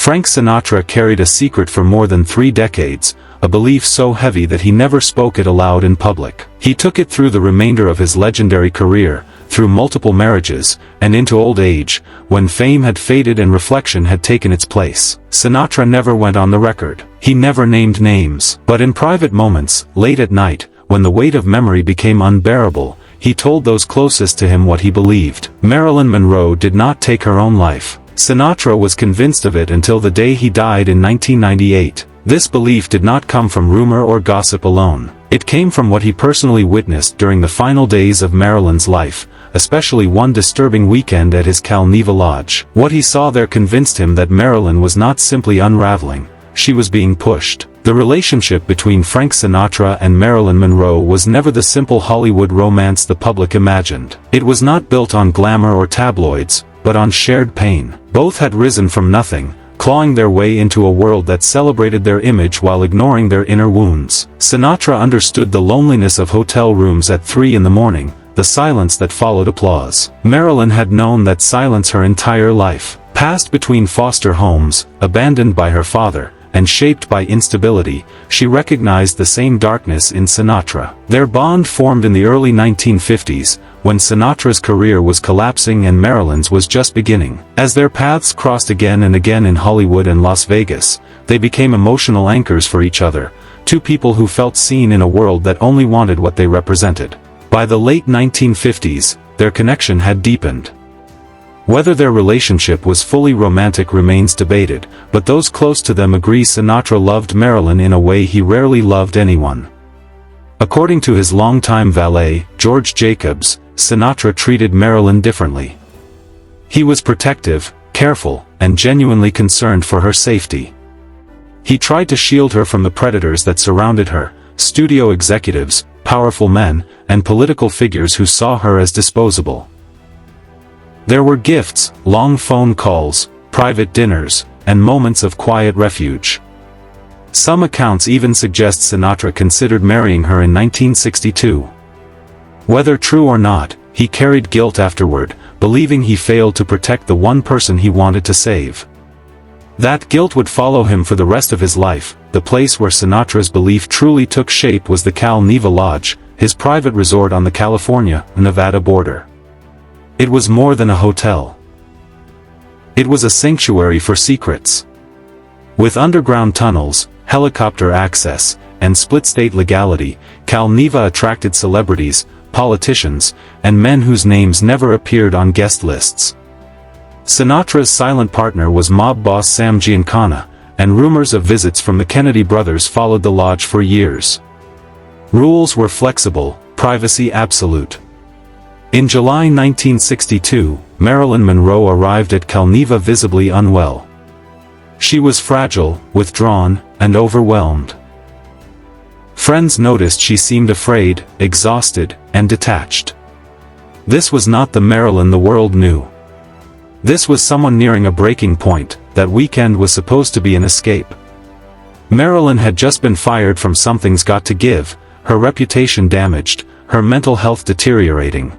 Frank Sinatra carried a secret for more than 3 decades, a belief so heavy that he never spoke it aloud in public. He took it through the remainder of his legendary career, through multiple marriages, and into old age, when fame had faded and reflection had taken its place. Sinatra never went on the record. He never named names. But in private moments, late at night, when the weight of memory became unbearable, he told those closest to him what he believed. Marilyn Monroe did not take her own life. Sinatra was convinced of it until the day he died in 1998. This belief did not come from rumor or gossip alone. It came from what he personally witnessed during the final days of Marilyn's life, especially one disturbing weekend at his Cal Neva Lodge. What he saw there convinced him that Marilyn was not simply unraveling, she was being pushed. The relationship between Frank Sinatra and Marilyn Monroe was never the simple Hollywood romance the public imagined. It was not built on glamour or tabloids, but on shared pain. Both had risen from nothing, clawing their way into a world that celebrated their image while ignoring their inner wounds. Sinatra understood the loneliness of hotel rooms at 3 in the morning, the silence that followed applause. Marilyn had known that silence her entire life. Passed between foster homes, abandoned by her father, and shaped by instability, she recognized the same darkness in Sinatra. Their bond formed in the early 1950s, when Sinatra's career was collapsing and Marilyn's was just beginning. As their paths crossed again and again in Hollywood and Las Vegas, they became emotional anchors for each other, two people who felt seen in a world that only wanted what they represented. By the late 1950s, their connection had deepened. Whether their relationship was fully romantic remains debated, but those close to them agree Sinatra loved Marilyn in a way he rarely loved anyone. According to his longtime valet, George Jacobs, Sinatra treated Marilyn differently. He was protective, careful, and genuinely concerned for her safety. He tried to shield her from the predators that surrounded her, studio executives, powerful men, and political figures who saw her as disposable. There were gifts, long phone calls, private dinners, and moments of quiet refuge. Some accounts even suggest Sinatra considered marrying her in 1962. Whether true or not, he carried guilt afterward, believing he failed to protect the one person he wanted to save. That guilt would follow him for the rest of his life. The place where Sinatra's belief truly took shape was the Cal Neva Lodge, his private resort on the California-Nevada border. It was more than a hotel. It was a sanctuary for secrets. With underground tunnels, helicopter access, and split-state legality, Cal Neva attracted celebrities, politicians, and men whose names never appeared on guest lists. Sinatra's silent partner was mob boss Sam Giancana, and rumors of visits from the Kennedy brothers followed the lodge for years. Rules were flexible, privacy absolute. In July 1962, Marilyn Monroe arrived at Cal Neva visibly unwell. She was fragile, withdrawn, and overwhelmed. Friends noticed she seemed afraid, exhausted, and detached. This was not the Marilyn the world knew. This was someone nearing a breaking point. That weekend was supposed to be an escape. Marilyn had just been fired from Something's Got to Give, her reputation damaged, her mental health deteriorating.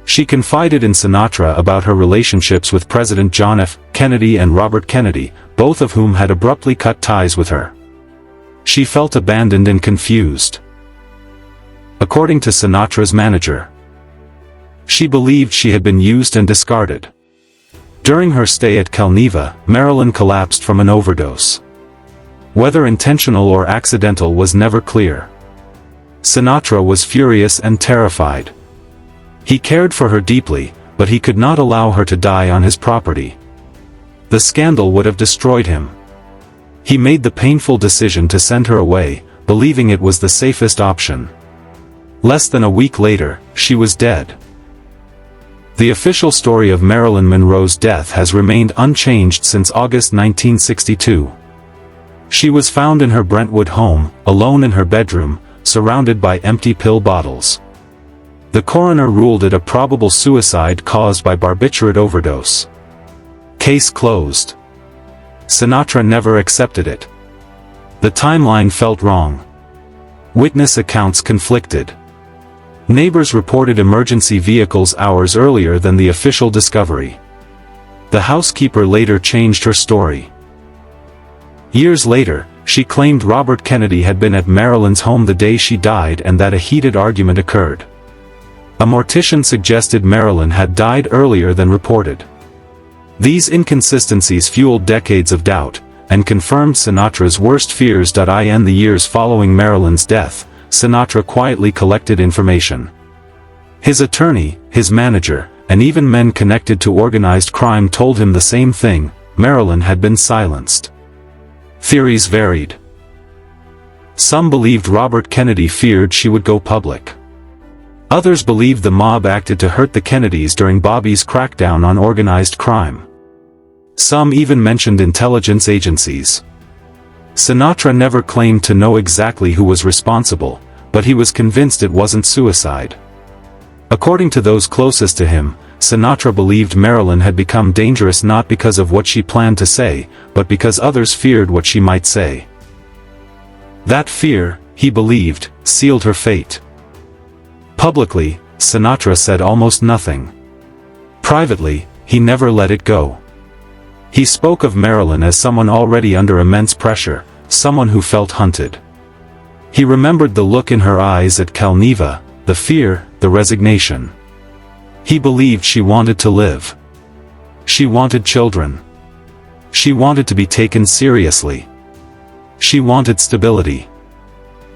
She confided in Sinatra about her relationships with President John F. Kennedy and Robert Kennedy, both of whom had abruptly cut ties with her. She felt abandoned and confused. According to Sinatra's manager, she believed she had been used and discarded. During her stay at Cal Neva, Marilyn collapsed from an overdose. Whether intentional or accidental was never clear. Sinatra was furious and terrified. He cared for her deeply, but he could not allow her to die on his property. The scandal would have destroyed him. He made the painful decision to send her away, believing it was the safest option. Less than a week later, she was dead. The official story of Marilyn Monroe's death has remained unchanged since August 1962. She was found in her Brentwood home, alone in her bedroom, surrounded by empty pill bottles. The coroner ruled it a probable suicide caused by barbiturate overdose. Case closed. Sinatra never accepted it. The timeline felt wrong. Witness accounts conflicted. Neighbors reported emergency vehicles hours earlier than the official discovery. The housekeeper later changed her story. Years later, she claimed Robert Kennedy had been at Marilyn's home the day she died and that a heated argument occurred. A mortician suggested Marilyn had died earlier than reported. These inconsistencies fueled decades of doubt, and confirmed Sinatra's worst fears. In the years following Marilyn's death, Sinatra quietly collected information. His attorney, his manager, and even men connected to organized crime told him the same thing: Marilyn had been silenced. Theories varied. Some believed Robert Kennedy feared she would go public. Others believed the mob acted to hurt the Kennedys during Bobby's crackdown on organized crime. Some even mentioned intelligence agencies. Sinatra never claimed to know exactly who was responsible, but he was convinced it wasn't suicide. According to those closest to him, Sinatra believed Marilyn had become dangerous not because of what she planned to say, but because others feared what she might say. That fear, he believed, sealed her fate. Publicly, Sinatra said almost nothing. Privately, he never let it go. He spoke of Marilyn as someone already under immense pressure, someone who felt hunted. He remembered the look in her eyes at Calneva, the fear, the resignation. He believed she wanted to live. She wanted children. She wanted to be taken seriously. She wanted stability.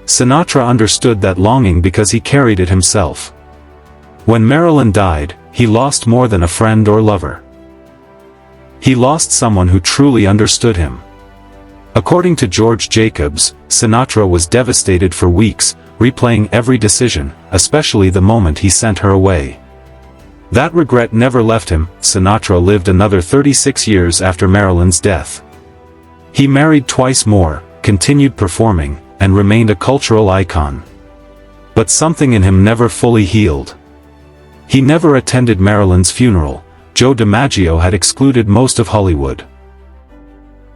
Sinatra understood that longing because he carried it himself. When Marilyn died, he lost more than a friend or lover. He lost someone who truly understood him. According to George Jacobs, Sinatra was devastated for weeks, replaying every decision, especially the moment he sent her away. That regret never left him. Sinatra lived another 36 years after Marilyn's death. He married twice more, continued performing, and remained a cultural icon. But something in him never fully healed. He never attended Marilyn's funeral. Joe DiMaggio had excluded most of Hollywood.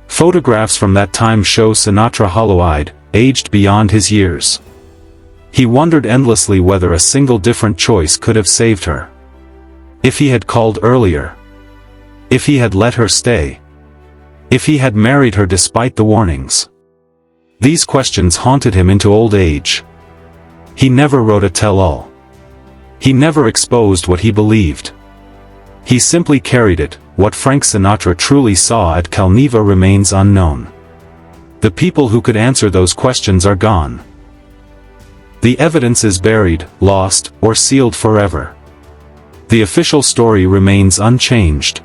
Photographs from that time show Sinatra hollow-eyed, aged beyond his years. He wondered endlessly whether a single different choice could have saved her. If he had called earlier. If he had let her stay. If he had married her despite the warnings. These questions haunted him into old age. He never wrote a tell-all. He never exposed what he believed. He simply carried it. What Frank Sinatra truly saw at Calneva remains unknown. The people who could answer those questions are gone. The evidence is buried, lost, or sealed forever. The official story remains unchanged.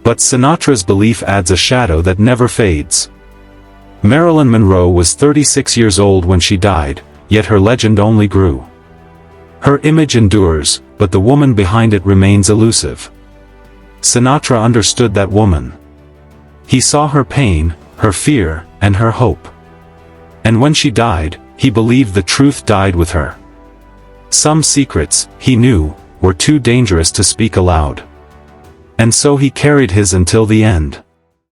But Sinatra's belief adds a shadow that never fades. Marilyn Monroe was 36 years old when she died, yet her legend only grew. Her image endures, but the woman behind it remains elusive. Sinatra understood that woman. He saw her pain, her fear, and her hope. And when she died, he believed the truth died with her. Some secrets, he knew, were too dangerous to speak aloud. And so he carried his until the end.